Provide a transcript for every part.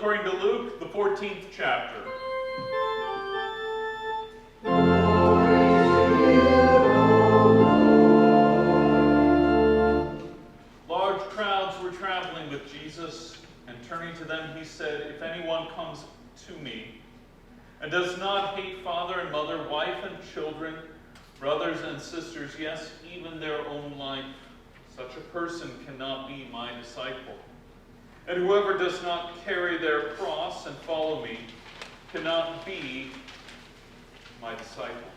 according to Luke, the 14th chapter. Large crowds were traveling with Jesus, and turning to them, he said, "If anyone comes to me and does not hate father and mother, wife and children, brothers and sisters, yes, even their own life, such a person cannot be my disciple. And whoever does not carry their cross and follow me cannot be my disciple."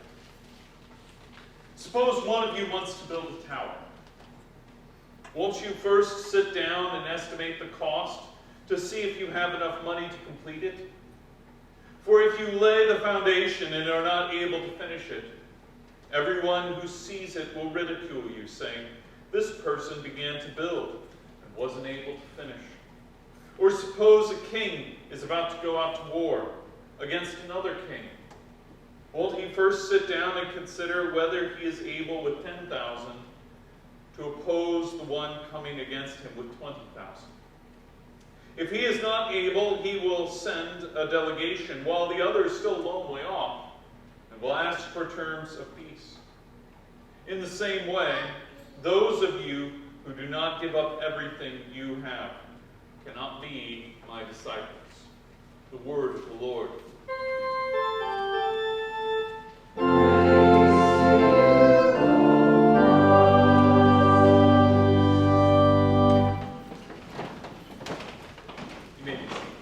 Suppose one of you wants to build a tower. Won't you first sit down and estimate the cost to see if you have enough money to complete it? For if you lay the foundation and are not able to finish it, everyone who sees it will ridicule you, saying, "This person began to build and wasn't able to finish." Or suppose a king is about to go out to war against another king. Won't he first sit down and consider whether he is able with 10,000 to oppose the one coming against him with 20,000? If he is not able, he will send a delegation while the other is still a long way off, and will ask for terms of peace. In the same way, those of you who do not give up everything you have cannot be my disciples. The word of the Lord. You may be seated.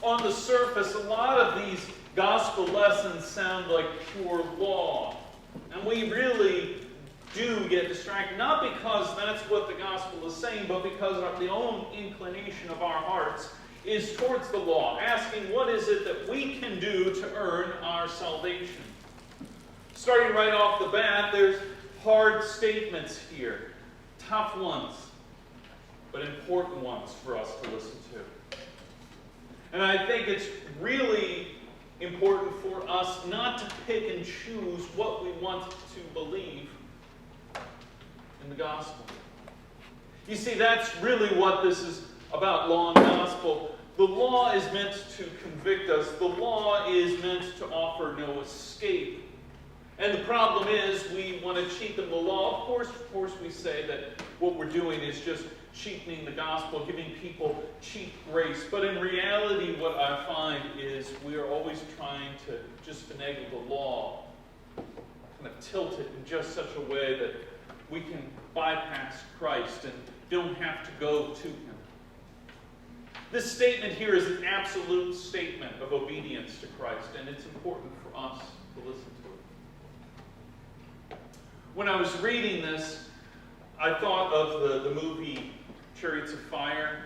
On the surface, a lot of these gospel lessons sound like pure law. And we really do get distracted, not because that's what the gospel is saying, but because the own inclination of our hearts is towards the law, asking what is it that we can do to earn our salvation. Starting right off the bat, there's hard statements here, tough ones, but important ones for us to listen to. And I think it's really important for us not to pick and choose what we want to believe in the gospel. You see, that's really what this is about, law and gospel. The law is meant to convict us. The law is meant to offer no escape. And the problem is we want to cheapen the law. Of course we say that what we're doing is just cheapening the gospel, giving people cheap grace. But in reality, what I find is we are always trying to just finagle the law, kind of tilt it in just such a way that we can bypass Christ and don't have to go to him. This statement here is an absolute statement of obedience to Christ, and it's important for us to listen to it. When I was reading this, I thought of the movie Chariots of Fire.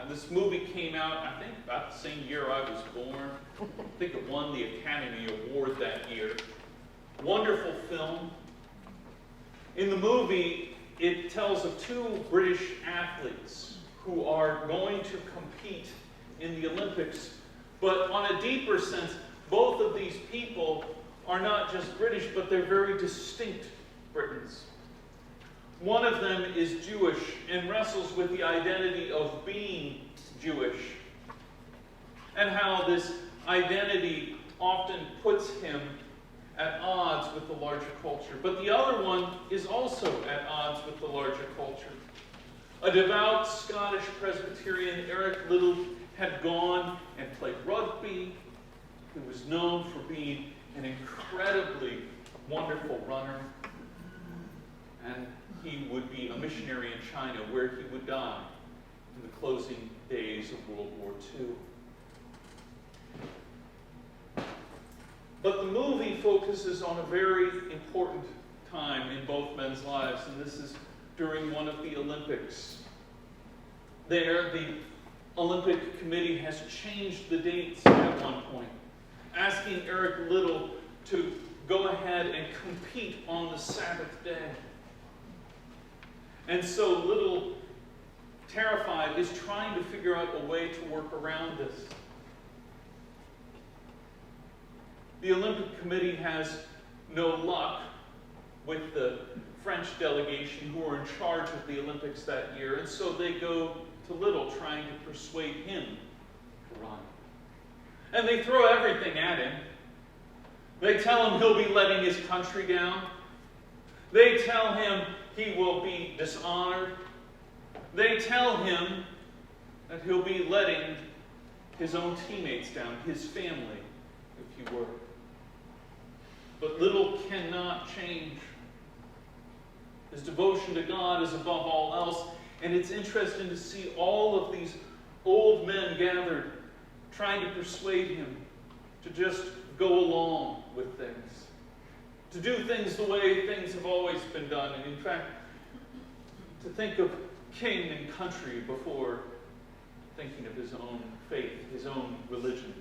This movie came out, I think, about the same year I was born. I think it won the Academy Award that year. Wonderful film. In the movie, it tells of two British athletes who are going to compete in the Olympics. But on a deeper sense, both of these people are not just British, but they're very distinct Britons. One of them is Jewish and wrestles with the identity of being Jewish, and how this identity often puts him at odds with the larger culture. But the other one is also at odds with the larger culture. A devout Scottish Presbyterian, Eric Liddell, had gone and played rugby. He was known for being an incredibly wonderful runner. And he would be a missionary in China, where he would die in the closing days of World War II. But the movie focuses on a very important time in both men's lives, and this is during one of the Olympics. There, the Olympic Committee has changed the dates at one point, asking Eric Liddell to go ahead and compete on the Sabbath day. And so Liddell, terrified, is trying to figure out a way to work around this. The Olympic Committee has no luck with the French delegation who were in charge of the Olympics that year, and so they go to Little trying to persuade him to run. And they throw everything at him. They tell him he'll be letting his country down. They tell him he will be dishonored. They tell him that he'll be letting his own teammates down, his family, if you were. But Little cannot change. His devotion to God is above all else. And it's interesting to see all of these old men gathered trying to persuade him to just go along with things, to do things the way things have always been done, and in fact, to think of king and country before thinking of his own faith, his own religion.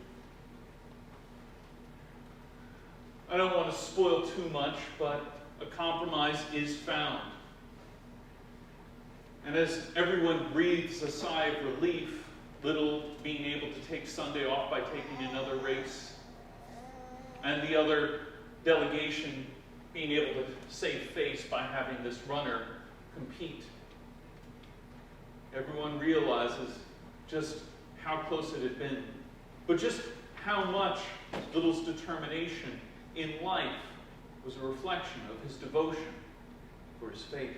I don't want to spoil too much, but a compromise is found. And as everyone breathes a sigh of relief, Little being able to take Sunday off by taking another race, and the other delegation being able to save face by having this runner compete, everyone realizes just how close it had been, but just how much Little's determination in life was a reflection of his devotion for his faith.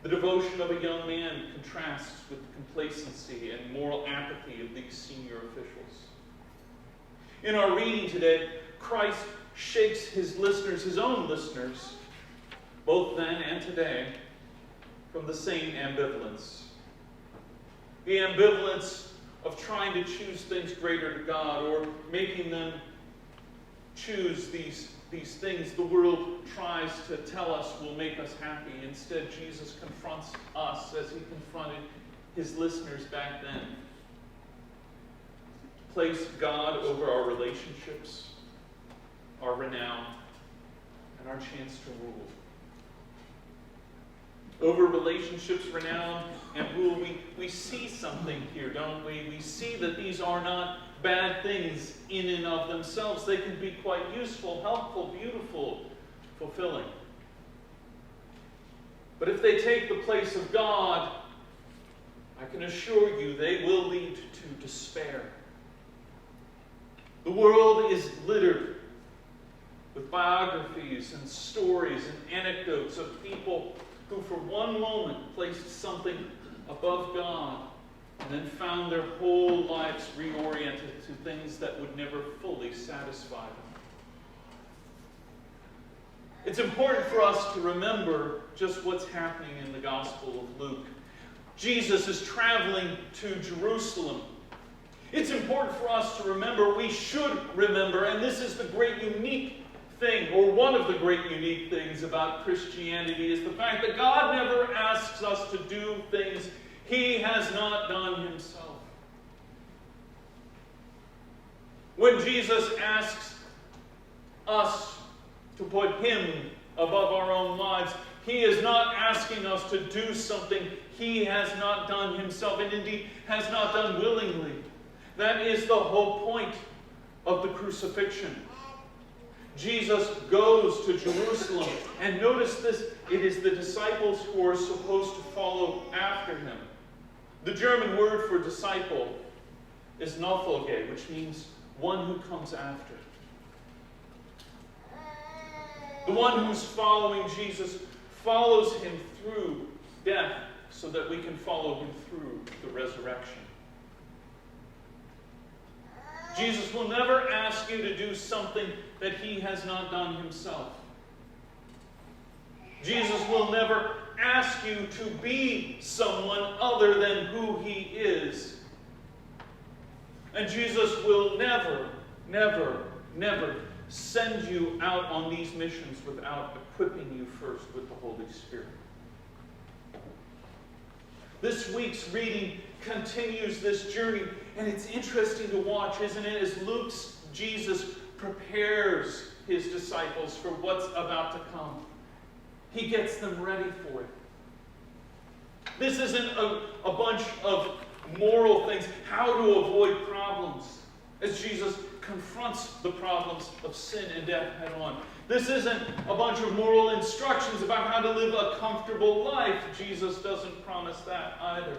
The devotion of a young man contrasts with the complacency and moral apathy of these senior officials. In our reading today, Christ shakes his listeners, his own listeners, both then and today, from the same ambivalence. The ambivalence of trying to choose things greater to God, or making them choose these things the world tries to tell us will make us happy. Instead, Jesus confronts us as he confronted his listeners back then. Place God over our relationships, our renown, and our chance to rule. Over relationships, renown, and rule, we see something here, don't we? We see that these are not bad things in and of themselves. They can be quite useful, helpful, beautiful, fulfilling. But if they take the place of God, I can assure you they will lead to despair. The world is littered with biographies and stories and anecdotes of people who for one moment placed something above God and then found their whole lives reoriented to things that would never fully satisfy them. It's important for us to remember just what's happening in the Gospel of Luke. Jesus is traveling to Jerusalem. It's important for us to remember, we should remember, and this is the great unique thing, or one of the great unique things about Christianity, is the fact that God never asks us to do things he has not done himself. When Jesus asks us to put him above our own lives, he is not asking us to do something he has not done himself, and indeed has not done willingly. That is the whole point of the crucifixion. Jesus goes to Jerusalem, and notice this, it is the disciples who are supposed to follow after him. The German word for disciple is Nachfolger, which means one who comes after. The one who's following Jesus follows him through death so that we can follow him through the resurrection. Jesus will never ask you to do something that he has not done himself. Jesus will never ask you to be someone other than who he is. And Jesus will never, never, never send you out on these missions without equipping you first with the Holy Spirit. This week's reading continues this journey, and it's interesting to watch, isn't it, as Luke's Jesus prepares his disciples for what's about to come. He gets them ready for it. This isn't a bunch of moral things, how to avoid problems, as Jesus confronts the problems of sin and death head on. This isn't a bunch of moral instructions about how to live a comfortable life. Jesus doesn't promise that either.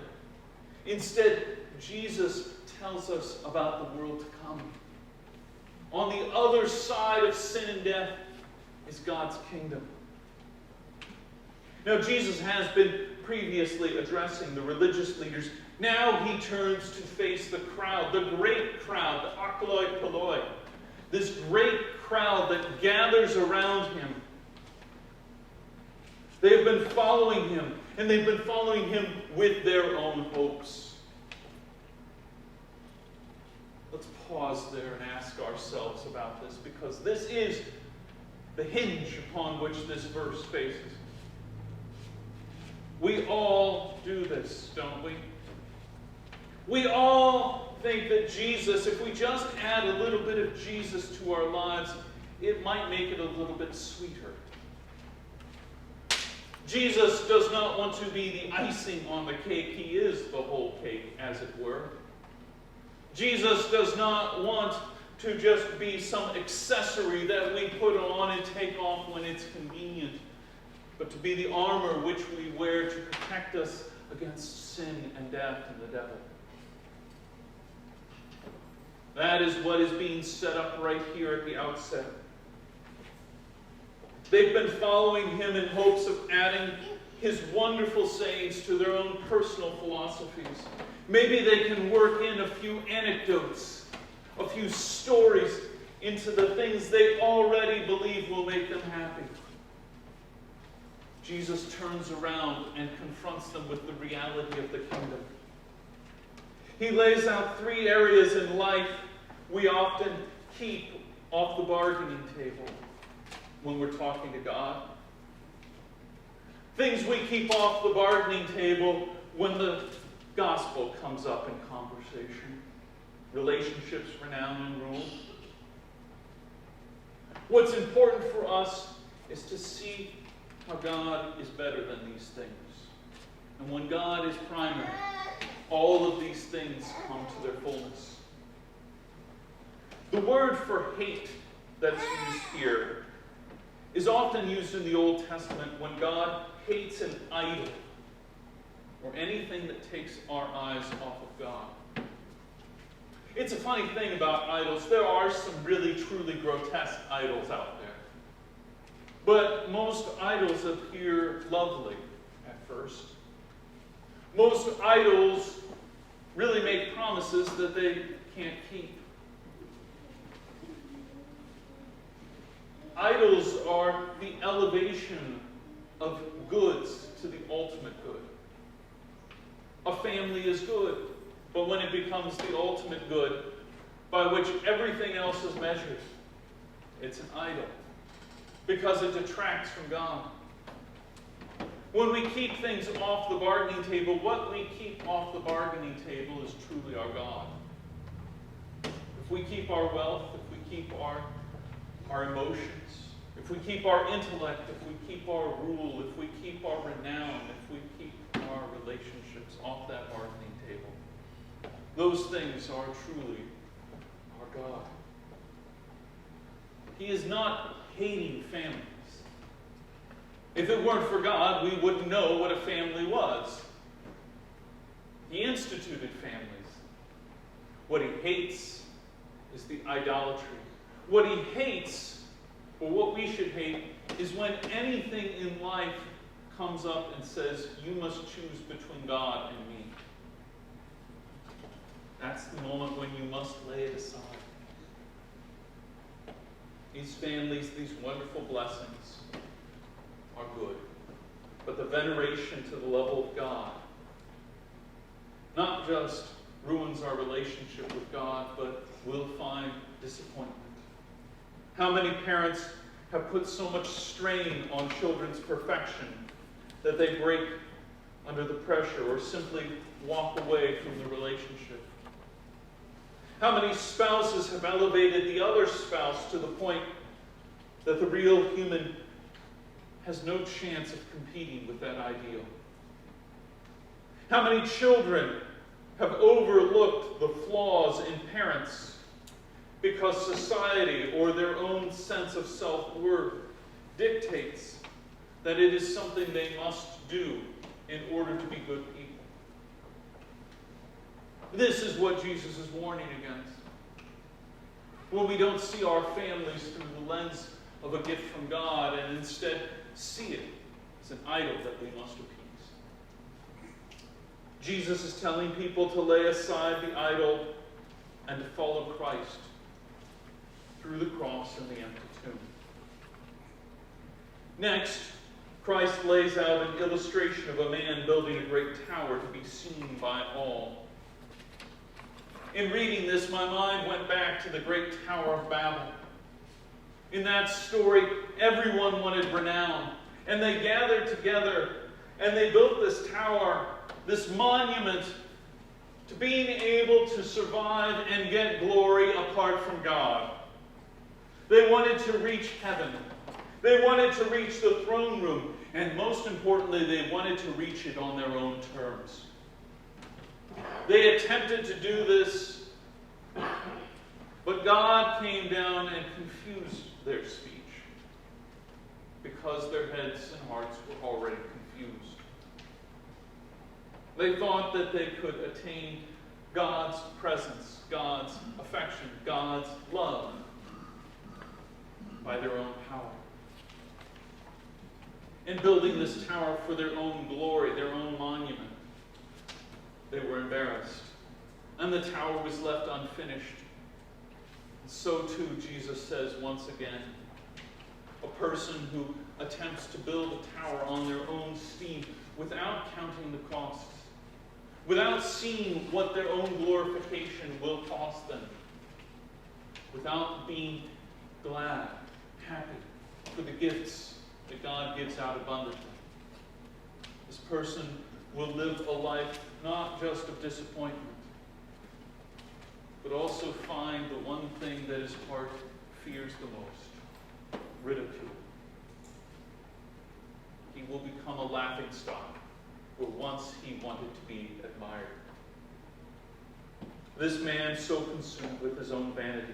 Instead, Jesus tells us about the world to come. On the other side of sin and death is God's kingdom. Now, Jesus has been previously addressing the religious leaders. Now he turns to face the crowd, the great crowd, the akoloi poloi, this great crowd that gathers around him. They have been following him, and they've been following him with their own hopes. Let's pause there and ask ourselves about this, because this is the hinge upon which this verse faces. We all do this, don't we? We all think that Jesus, if we just add a little bit of Jesus to our lives, it might make it a little bit sweeter. Jesus does not want to be the icing on the cake. He is the whole cake, as it were. Jesus does not want to just be some accessory that we put on and take off when it's convenient, but to be the armor which we wear to protect us against sin and death and the devil. That is what is being set up right here at the outset. They've been following him in hopes of adding his wonderful sayings to their own personal philosophies. Maybe they can work in a few anecdotes, a few stories into the things they already believe will make them happy. Jesus turns around and confronts them with the reality of the kingdom. He lays out 3 areas in life we often keep off the bargaining table when we're talking to God. Things we keep off the bargaining table when the gospel comes up in conversation. Relationships, renown, and rule. What's important for us is to see how God is better than these things. And when God is primary, all of these things come to their fullness. The word for hate that's used here is often used in the Old Testament when God hates an idol or anything that takes our eyes off of God. It's a funny thing about idols. There are some really, truly grotesque idols out there. But most idols appear lovely at first. Most idols really make promises that they can't keep. Idols are the elevation of goods to the ultimate good. A family is good, but when it becomes the ultimate good, by which everything else is measured, it's an idol, because it detracts from God. When we keep things off the bargaining table, what we keep off the bargaining table is truly our God. If we keep our wealth, if we keep our emotions, if we keep our intellect, if we keep our rule, if we keep our renown, if we keep our relationships off that bargaining table, those things are truly our God. He is not hating families. If it weren't for God, we wouldn't know what a family was. He instituted families. What he hates is the idolatry. What he hates, or what we should hate, is when anything in life comes up and says, you must choose between God and me. That's the moment when you must lay it aside. These families, these wonderful blessings are good. But the veneration to the level of God not just ruins our relationship with God, but will find disappointment. How many parents have put so much strain on children's perfection that they break under the pressure or simply walk away from the relationship? How many spouses have elevated the other spouse to the point that the real human has no chance of competing with that ideal? How many children have overlooked the flaws in parents because society or their own sense of self-worth dictates that it is something they must do in order to be good people. This is what Jesus is warning against. When we don't see our families through the lens of a gift from God and instead see it as an idol that we must appease. Jesus is telling people to lay aside the idol and to follow Christ through the cross and the empty tomb. Next, Christ lays out an illustration of a man building a great tower to be seen by all. In reading this, my mind went back to the great Tower of Babel. In that story, everyone wanted renown, and they gathered together, and they built this tower, this monument, to being able to survive and get glory apart from God. They wanted to reach heaven. They wanted to reach the throne room, and most importantly, they wanted to reach it on their own terms. They attempted to do this, but God came down and confused their speech because their heads and hearts were already confused. They thought that they could attain God's presence, God's affection, God's love by their own power. In building this tower for their own glory, their own monument, they were embarrassed. And the tower was left unfinished. And so too, Jesus says once again, a person who attempts to build a tower on their own steam without counting the costs, without seeing what their own glorification will cost them, without being glad, happy for the gifts that God gives out abundantly. This person will live a life not just of disappointment, but also find the one thing that his heart fears the most: ridicule. He will become a laughingstock where once he wanted to be admired. This man, so consumed with his own vanity,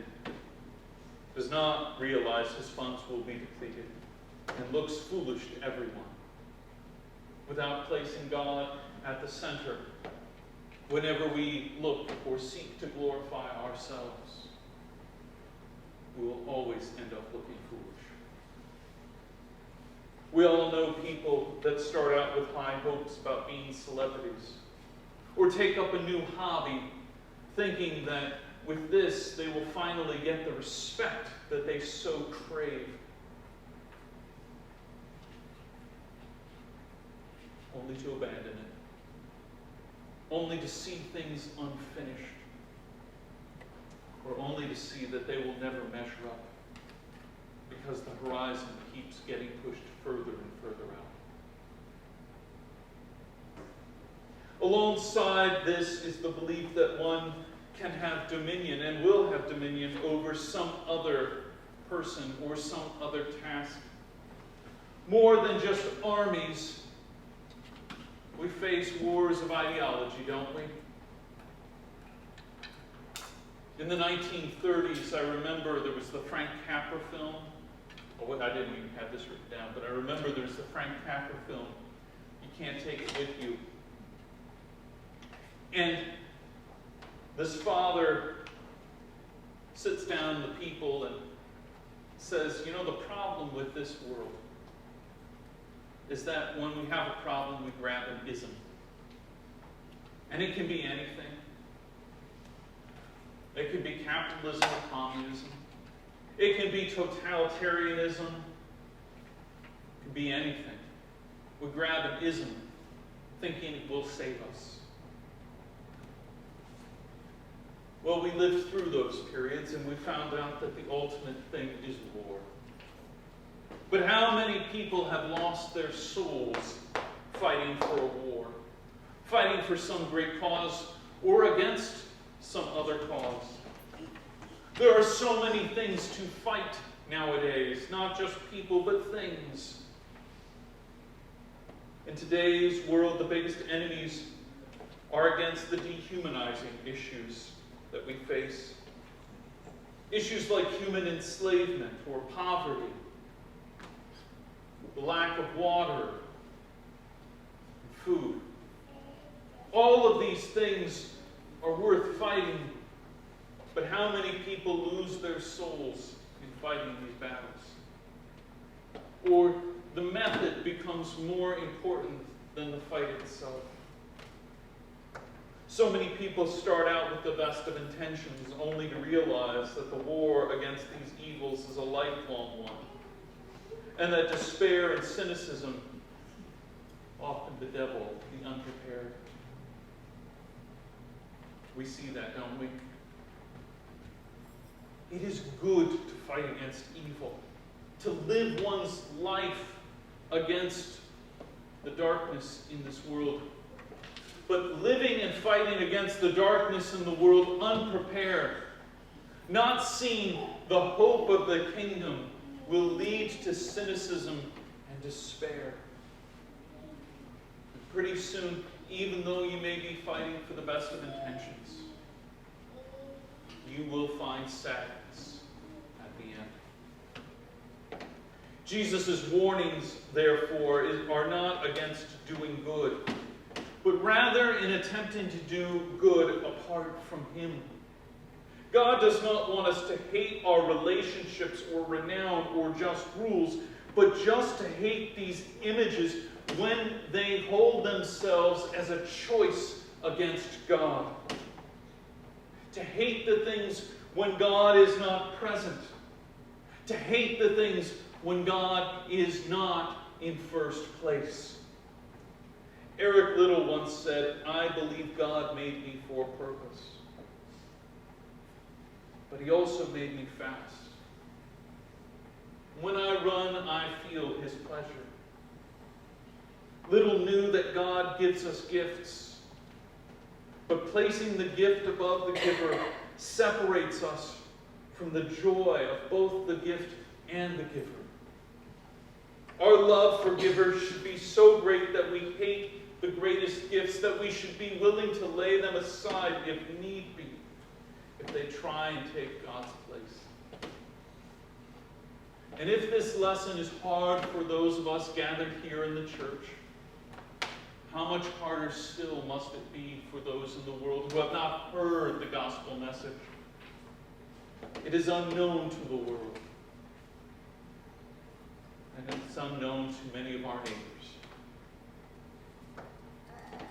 does not realize his funds will be depleted and looks foolish to everyone. Without placing God at the center, whenever we look or seek to glorify ourselves, we will always end up looking foolish. We all know people that start out with high hopes about being celebrities, or take up a new hobby thinking that with this they will finally get the respect that they so crave. Only to abandon it. Only to see things unfinished. Or only to see that they will never measure up, because the horizon keeps getting pushed further and further out. Alongside this is the belief that one can have dominion and will have dominion over some other person or some other task. More than just armies, we face wars of ideology, don't we? In the 1930s, I remember there was the Frank Capra film. Oh, I didn't even have this written down, but I remember there was the Frank Capra film, You Can't Take It With You. And this father sits down the people and says, you know, the problem with this world is that when we have a problem, we grab an ism. And it can be anything. It can be capitalism or communism. It can be totalitarianism. It can be anything. We grab an ism thinking it will save us. Well, we lived through those periods and we found out that the ultimate thing is war. But how many people have lost their souls fighting for a war, fighting for some great cause or against some other cause? There are so many things to fight nowadays, not just people, but things. In today's world, the biggest enemies are against the dehumanizing issues that we face. Issues like human enslavement or poverty, the lack of water, and food. All of these things are worth fighting, but how many people lose their souls in fighting these battles? Or the method becomes more important than the fight itself. So many people start out with the best of intentions, only to realize that the war against these evils is a lifelong one, and that despair and cynicism often bedevil the unprepared. We see that, don't we? It is good to fight against evil, to live one's life against the darkness in this world. But living and fighting against the darkness in the world unprepared, not seeing the hope of the kingdom, will lead to cynicism and despair. And pretty soon, even though you may be fighting for the best of intentions, you will find sadness at the end. Jesus' warnings, therefore, are not against doing good, but rather in attempting to do good apart from Him. God does not want us to hate our relationships or renown or just rules, but just to hate these images when they hold themselves as a choice against God. To hate the things when God is not present. To hate the things when God is not in first place. Eric Liddell once said, "I believe God made me for a purpose. But He also made me fast. When I run, I feel His pleasure." Liddell knew that God gives us gifts, but placing the gift above the giver separates us from the joy of both the gift and the giver. Our love for givers should be so great that we hate the greatest gifts, that we should be willing to lay them aside if need be, if they try and take God's place. And if this lesson is hard for those of us gathered here in the church, how much harder still must it be for those in the world who have not heard the gospel message? It is unknown to the world, and it's unknown to many of our neighbors.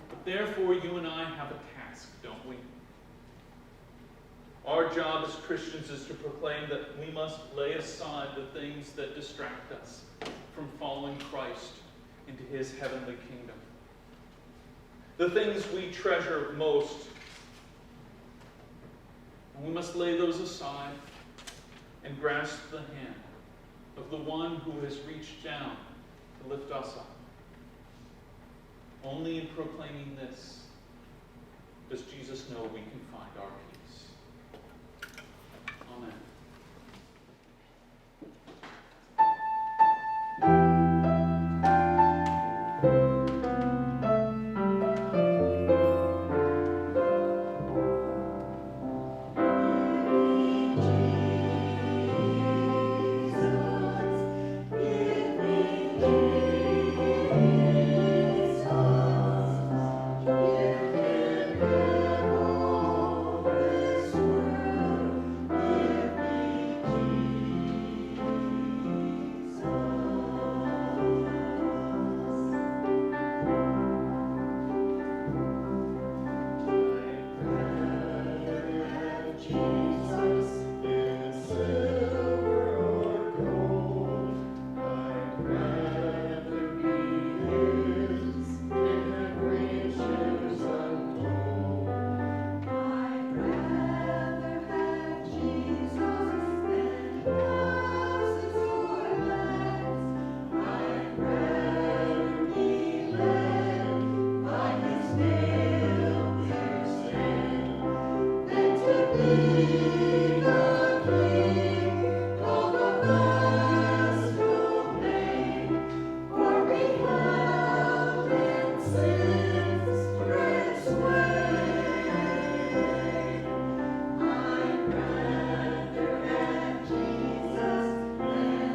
But therefore, you and I have a task, don't we? Our job as Christians is to proclaim that we must lay aside the things that distract us from following Christ into His heavenly kingdom. The things we treasure most. And we must lay those aside and grasp the hand of the one who has reached down to lift us up. Only in proclaiming this does Jesus know we can find our peace. Amen.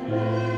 Amen.